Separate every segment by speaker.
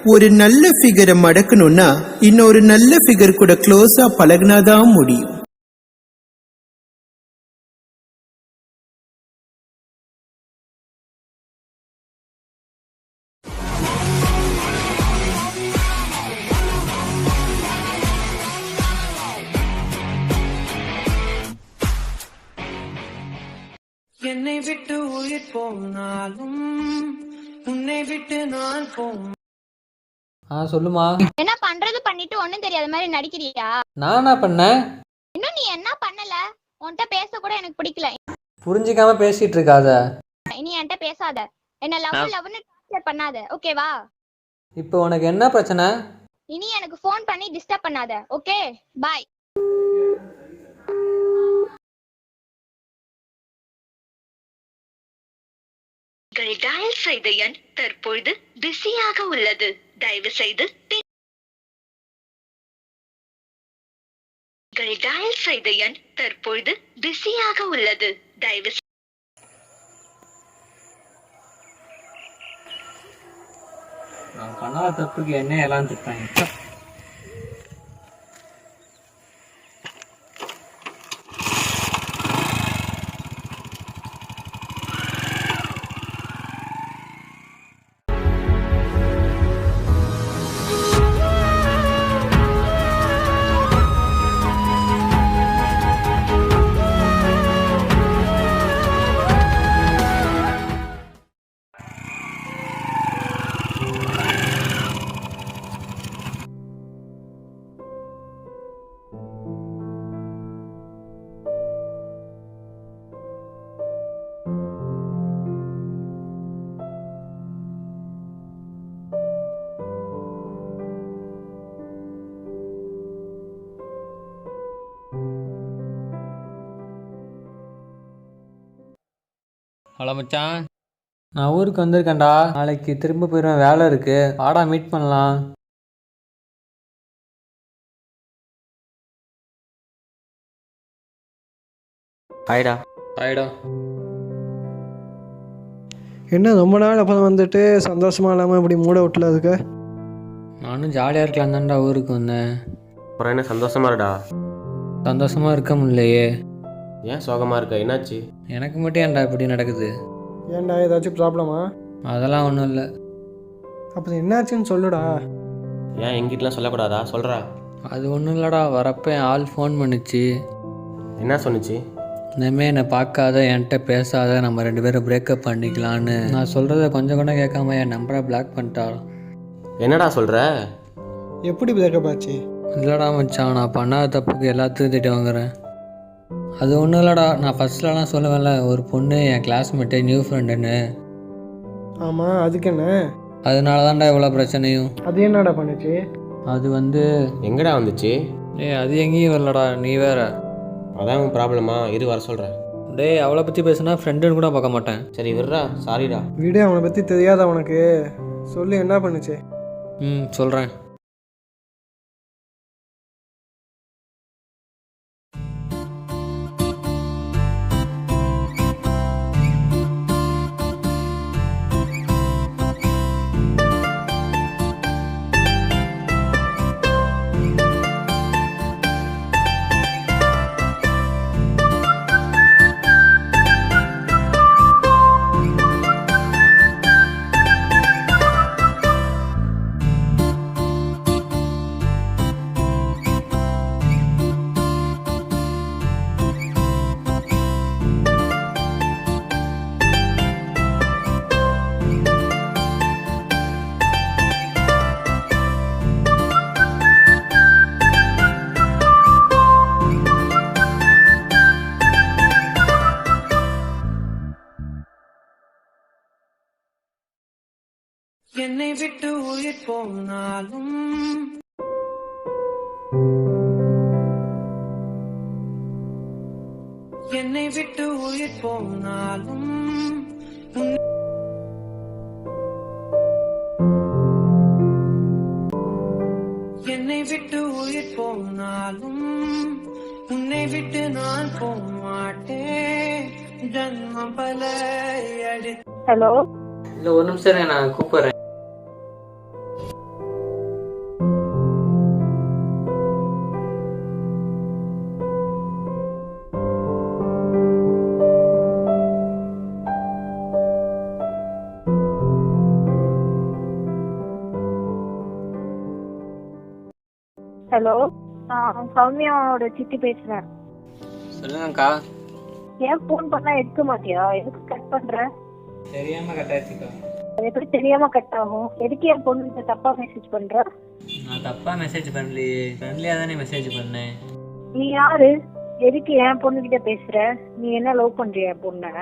Speaker 1: ஒரு நல்ல ஃபிகரை மடக்கணும்னா இன்னொரு நல்ல ஃபிகர் கூட க்ளோஸா பழகினாதான் முடியும்.
Speaker 2: என்னை விட்டு உயிர் போனாலும் உன்னை விட்டு நான் போம்.
Speaker 3: சொல்லுமா.
Speaker 4: என்ன பண்றது பண்ணிட்டு ஒண்ணும் தெரியாத மாதிரி நடிக்கிறியா?
Speaker 3: நான் என்ன பண்ணேன்?
Speaker 4: இன்னும் நீ என்ன பண்ணல? உன்கிட்ட பேச கூட எனக்கு பிடிக்கல.
Speaker 3: புரிஞ்சிக்காம பேசிட்டு இருக்காத.
Speaker 4: நீ என்கிட்ட பேசாத. என்ன லவ்னு டார்ச்சர் பண்ணாத. ஓகேவா?
Speaker 3: இப்போ உனக்கு என்ன பிரச்சனை?
Speaker 4: இனி எனக்கு ஃபோன் பண்ணி டிஸ்டர்ப் பண்ணாத. Okay bye.
Speaker 5: டயல் செய்த எண் தற்பொழுது பிஸியாக உள்ளது. தயவு செய்து டயல் செய்த எண் தற்பொழுது பிஸியாக உள்ளது. தயவு
Speaker 3: நான் பண்ணாத தப்புக்கு என்ன எல்லாம் திட்டாங்க. ஹலோ மச்சான், நான் ஊருக்கு வந்திருக்கேன்டா. நாளைக்கு திரும்ப போயிடுவேன், வேலை இருக்கு. வாடா மீட் பண்ணலாம்.
Speaker 6: ஹாய்டா.
Speaker 3: ஆயிடா.
Speaker 7: என்ன ரொம்ப நாள் அப்புறம் வந்துட்டு சந்தோஷமா இல்லாமல் இப்படி மூட விட்டல அதுக்கு?
Speaker 3: நானும் ஜாலியாக இருக்கலாம் தான்டா ஊருக்கு வந்தேன்.
Speaker 6: அப்புறம் என்ன சந்தோஷமா இருடா?
Speaker 3: சந்தோஷமாக இருக்க முடியலையே.
Speaker 6: ஏன் சோகமாக இருக்க? என்னாச்சு?
Speaker 3: எனக்கு மட்டும் ஏன்டா இப்படி நடக்குது?
Speaker 7: ஏன்டா ஏதாச்சும் ப்ராப்ளமா?
Speaker 3: அதெல்லாம் ஒன்றும் இல்லை.
Speaker 7: அப்புறம் என்னாச்சுன்னு சொல்லுடா.
Speaker 6: ஏன் எங்கிட்டலாம் சொல்லக்கூடாதா? சொல்கிறா.
Speaker 3: அது ஒன்றும் இல்லைடா. வரப்போ என் ஆள் ஃபோன் பண்ணிச்சு.
Speaker 6: என்ன சொன்னிச்சு?
Speaker 3: இனிமே என்னை பார்க்காத, என்கிட்ட பேசாத, நம்ம 2 பேரும் பிரேக்கப் பண்ணிக்கலான்னு. நான் சொல்கிறத கொஞ்சம் கூட கேட்காம என் நம்பரை பிளாக் பண்ணிட்டா.
Speaker 6: என்னடா சொல்கிற?
Speaker 7: எப்படி பிரேக்கப் ஆச்சு?
Speaker 3: இல்லைடா மச்சான், நான் பண்ணாத தப்புக்கு எல்லாத்துக்கும் திட்டு வாங்குறேன். அது ஒன்றும் இல்லைடா. நான் ஃபஸ்ட்லலாம் சொல்லுவேன்ல, ஒரு பொண்ணு என் கிளாஸ்மேட்டு நியூ ஃப்ரெண்டுன்னு.
Speaker 7: ஆமாம், அதுக்கு என்ன?
Speaker 3: அதனால தான்டா இவ்வளோ பிரச்சனையும்.
Speaker 7: அது என்னடா பண்ணுச்சு?
Speaker 3: அது வந்து
Speaker 6: எங்கடா வந்துச்சு?
Speaker 3: அது எங்கேயும் வரலடா, நீ வேற.
Speaker 6: அதான் உன் ப்ராப்ளமா? இரு வர சொல்கிறேன்.
Speaker 3: அவளை பற்றி பேசுனா ஃப்ரெண்டுன்னு கூட பார்க்க மாட்டேன்.
Speaker 6: சரி விட்றா, சாரிடா.
Speaker 7: வீடு அவனை பற்றி தெரியாதா உனக்கு? சொல்லு, என்ன பண்ணுச்சு?
Speaker 3: சொல்கிறேன்.
Speaker 2: என்னை விட்டு உயிர் போனாலும் என்னை விட்டு உயிர் போனாலும் என்னை விட்டு உயிர் போனாலும் உன்னை விட்டு நான் போக மாட்டேன். ஜன்மம் பல அடி.
Speaker 4: ஹலோ,
Speaker 3: இல்லை ஒரு நிமிஷம் நான் கூப்பிட்றேன்.
Speaker 8: ஹலோ, நான் சௌமியாவோட சித்தி பேசுறேன்.
Speaker 3: சொல்லுங்கக்கா.
Speaker 8: ஏன் ஃபோன் பண்ணா எடுக்க மாட்டியா? எதுக்கு கட் பண்ற?
Speaker 3: தெரியாமல் கட்டாச்சுக்கா.
Speaker 8: அது எப்படி தெரியாம கட் ஆகும்? எதுக்கு என் பொண்ணு தப்பா மெசேஜ் பண்ற?
Speaker 3: நான் தப்பாக மெசேஜ் பண்ணலையே, ஃப்ரெண்ட்லியாக தானே மெசேஜ் பண்ணேன்.
Speaker 8: நீ யாரு? எதுக்கு என் பொண்ணு கிட்ட பேசுற? நீ என்ன லவ் பண்றியா என் பொண்ண?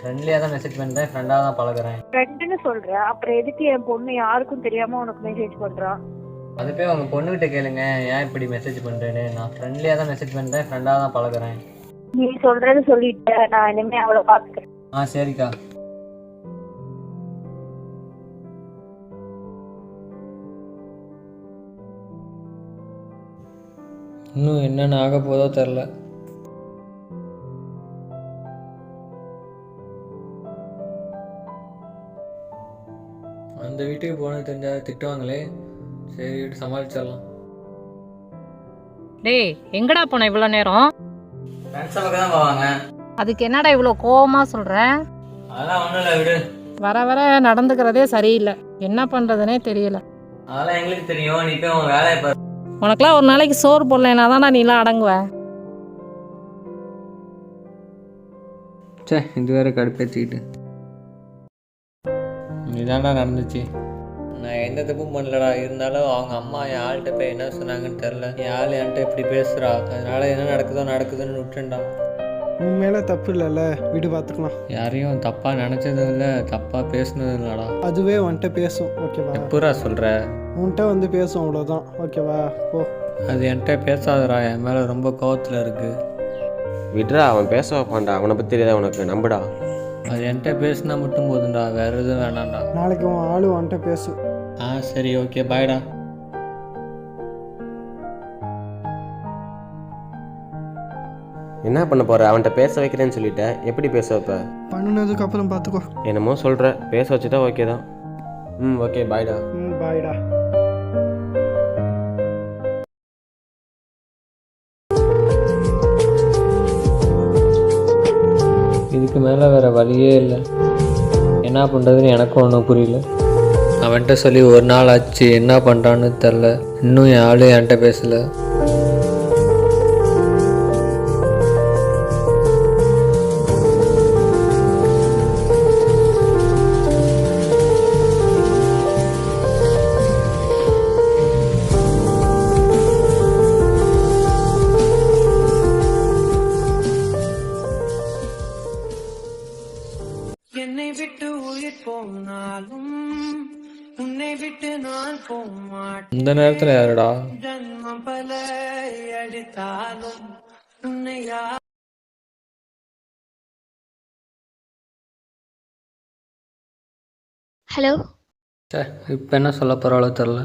Speaker 3: ஃப்ரெண்ட்லியாக தான் மெசேஜ் பண்ணுறேன், ஃப்ரெண்டாக தான் பழகுறேன்.
Speaker 8: ஃப்ரெண்டுன்னு சொல்ற, அப்புறம் எதுக்கு என் பொண்ணு யாருக்கும் தெரியாம உனக்கு மெசேஜ் பண்றா?
Speaker 3: அது போய் உங்கள் பொண்ணுகிட்ட கேளுங்க ஏன் இப்படி மெசேஜ் பண்ணுறேன்னு. நான் ஃப்ரெண்ட்லியாக தான் மெசேஜ் பண்ணுறேன், ஃப்ரெண்டாக தான் பழகுறேன்.
Speaker 8: நீ சொல்றது சொல்லிட்ட, நான் இனிமே அவளை பாத்துக்கிறேன்.
Speaker 3: சரிக்கா. இன்னும் என்னென்ன ஆக போதோ தெரில. அந்த வீட்டுக்கு போனது தெரிஞ்சா திட்டுவாங்களே, சரி சமாளிச்சிடலாம்.
Speaker 9: டேய், எங்கடா போன இவ்வளோ நேரம்?
Speaker 3: ஃப்ரெண்ட்ஸ் பக்கம் தான் போவாங்க.
Speaker 9: அதுக்கு என்னடா இவ்வளோ கோவமா சொல்ற?
Speaker 3: அதெல்லாம் ஒன்றும் இல்லை, விடு.
Speaker 9: வர வர நடந்துக்கிறதே சரியில்லை, என்ன பண்றதுனே தெரியல.
Speaker 3: அதெல்லாம் எங்களுக்கு தெரியும், நீ போய் உன் வேலையை பாரு.
Speaker 9: உனக்கெல்லாம் ஒரு நாளைக்கு சோறு போடலைன்னா தானே நீலாம் அடங்குவ.
Speaker 3: சே, இது வேற கடுப்பேற்றிக்கிட்டு. இதாண்டா நடந்துச்சு. நான் எந்த தப்பும் பண்ணலடா. இருந்தாலும் அவங்க அம்மா என் ஆள்கிட்ட போய் என்ன சொன்னாங்கன்னு தெரில. என் ஆள் என்கிட்ட இப்படி பேசுகிறா, அதனால என்ன நடக்குதுன்னு விட்டுண்டா.
Speaker 7: உன் மேலே தப்பு இல்லைல்ல, வீடு பார்த்துக்கலாம்.
Speaker 3: யாரையும் தப்பாக நினச்சதும் இல்லை, தப்பாக பேசுனதும் இல்லைடா.
Speaker 7: அதுவே உன்கிட்ட பேசும், ஓகேவா?
Speaker 3: எப்பூரா சொல்கிற?
Speaker 7: உன்கிட்ட வந்து பேசும், அவ்வளோதான், ஓகேவா? போ.
Speaker 3: அது என்கிட்ட பேசாதடா, என் மேலே ரொம்ப கோவத்தில் இருக்குது.
Speaker 6: விட்றா, அவன் பேச வைப்பான்டா. அவனை பற்றி தெரியாதா உனக்கு? நம்புடா.
Speaker 3: அது என்கிட்ட பேசினா மட்டும் போதும்டா, வேற எதுவும் வேணாம்டா.
Speaker 7: நாளைக்கு உன் ஆளு உன்கிட்ட பேசும்.
Speaker 3: சரி, ஓகே, பாய்டா.
Speaker 6: என்ன பண்ண போற? அவன்கிட்ட பேச வைக்கிறேன்னு சொல்லிட்ட, எப்படி பேச வைப்ப?
Speaker 7: பண்ணினதுக்கு அப்புறம் பார்த்துக்கோ.
Speaker 6: என்னமோ சொல்கிற, பேச வச்சுட்டா ஓகே தான். ஓகே, பாய்டா.
Speaker 7: பாய்டா.
Speaker 3: இதுக்கு மேலே வேறு வழியே இல்லை. என்ன பண்ணுறதுன்னு எனக்கும் ஒன்றும் புரியல. அவன்கிட்ட சொல்லி ஒரு நாள் ஆச்சு, என்ன பண்ணுறான்னு தெரில. இன்னும் என் ஆளு என்கிட்ட பேசலை.
Speaker 2: என்னை விட்டு உயிர் போனாலும் உன்னை விட்டு நான் போக மாட்டேன்.
Speaker 3: இந்த நேரத்தில் யாருடா?
Speaker 2: ஜன்மம் பல அடித்தாலும் உன்னை யார்
Speaker 4: ஹலோ.
Speaker 3: சே, இப்போ என்ன சொல்ல போகிறாளோ தெரில.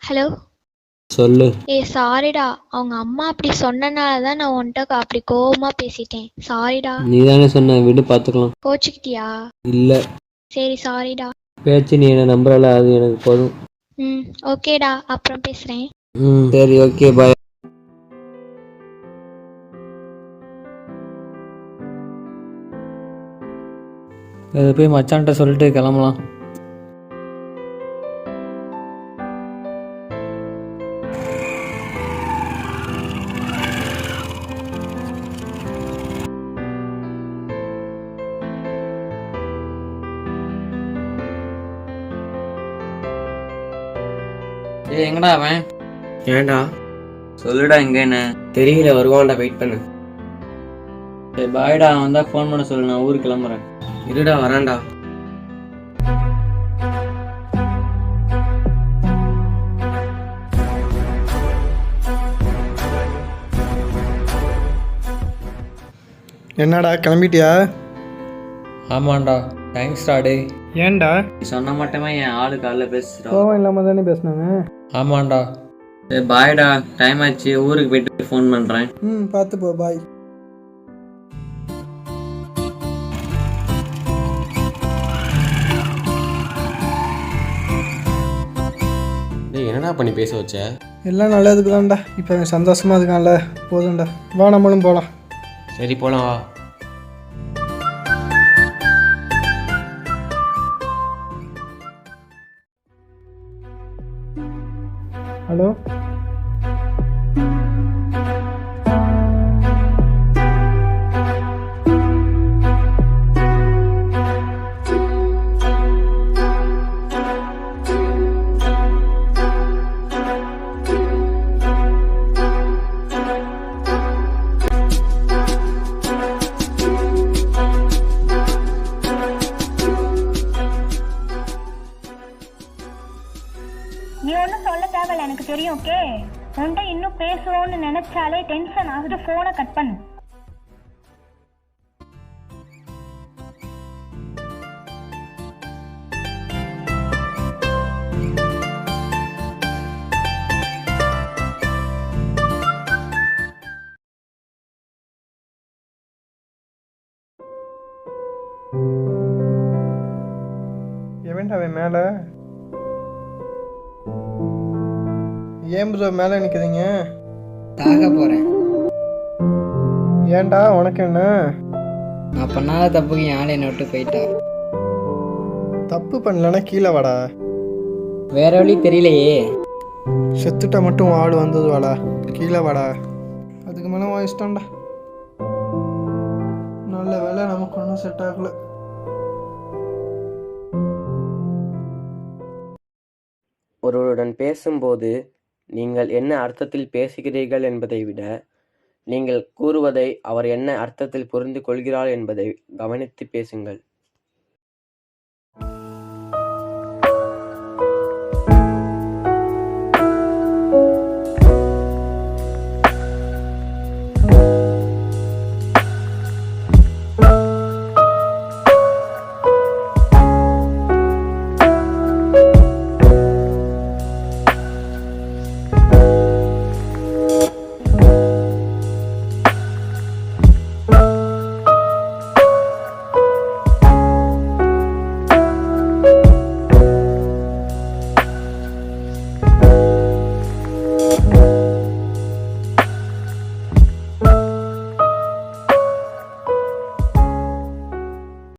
Speaker 4: ஹலோ.
Speaker 3: சொல்லு.
Speaker 4: சாரிடா, அவங்க அம்மா அப்படி சொன்னனால தான் நான் உன்கிட்ட அப்படி கோவமா பேசிட்டேன். சாரிடா.
Speaker 3: நீ தானே சொன்ன, விடு பார்த்துக்கலாம்.
Speaker 4: கோச்சுக்கிட்டியா?
Speaker 3: இல்லை.
Speaker 4: சரி, சாரிடா.
Speaker 3: பேச்சு நீ என்ன நம்புறல, அது எனக்கு போதும்.
Speaker 4: ஓகேடா, அப்புறம் பேசுறேன்.
Speaker 3: சரி, ஓகே, பாய். இதை போய் மச்சான்கிட்ட சொல்லிட்டு கிளம்பலாம். எங்கடா அவன்?
Speaker 6: ஏன்டா?
Speaker 3: சொல்லுடா, எங்க என்ன
Speaker 6: தெரியல, வருவான்டா, வெயிட் பண்ணு.
Speaker 3: சரி, பாய்டா. அவன் தான் ஃபோன் பண்ண சொல்லு, நான் ஊருக்கு கிளம்புறேன்.
Speaker 6: இருடா, வரான்டா.
Speaker 7: என்னடா கிளம்பிட்டியா?
Speaker 3: ஆமாண்டா, தேங்க்ஸ்டா. டே,
Speaker 7: ஏன்டா?
Speaker 3: நீ சொன்ன மட்டுமே என் ஆளு காலைல பேசுறா.
Speaker 7: கோவம் இல்லாமல் தானே பேசினாங்க.
Speaker 3: ஆமாண்டா. சரி, பாய்டா. டைம் ஆச்சு, ஊருக்கு போயிட்டு ஃபோன் பண்ணுறேன்.
Speaker 7: பார்த்து போ, பாய்.
Speaker 6: டேய், என்னடா பண்ணி பேச வச்ச?
Speaker 7: எல்லாம் நல்லதுக்கு தான்டா. இப்போ சந்தோஷமாக இருக்கான்ல, போதும்டா. வா, நம்மளும் போகலாம்.
Speaker 6: சரி, போலாம், வா.
Speaker 7: ஹலோ
Speaker 8: நீ ஒன்றும் சொல்ல தேவையில்ல, எனக்கு தெரியும். ஓகே, உன்கிட்ட இன்னும் பேசுவோன்னு நினைச்சாலே டென்ஷன் ஆகுது. ஃபோனை கட் பண்ணு.
Speaker 7: எவன்டா அவன் மேலே? ஏன் ப்ரோ மேலே நிற்குதுங்க?
Speaker 10: தாக போகிறேன்.
Speaker 7: ஏன்டா உனக்கு என்ன?
Speaker 10: நான் பண்ணாத தப்புக்கு என் ஆள் என்னை விட்டு போயிட்டா.
Speaker 7: தப்பு பண்ணலன்னா கீழே வாடா.
Speaker 10: வேற வழி தெரியலையே.
Speaker 7: செத்துட்டா மட்டும் உன் ஆள் வந்தது வாடா, கீழே வாடா. அதுக்கு மேலே உன் இஷ்டம்டா. நல்ல வேலை நமக்கு ஒன்றும் செட் ஆகல.
Speaker 6: ஒருவருடன் பேசும்போது நீங்கள் என்ன அர்த்தத்தில் பேசுகிறீர்கள் என்பதை விட நீங்கள் கூறுவதை அவர் என்ன அர்த்தத்தில் புரிந்து கொள்கிறார் என்பதை கவனித்து பேசுங்கள்.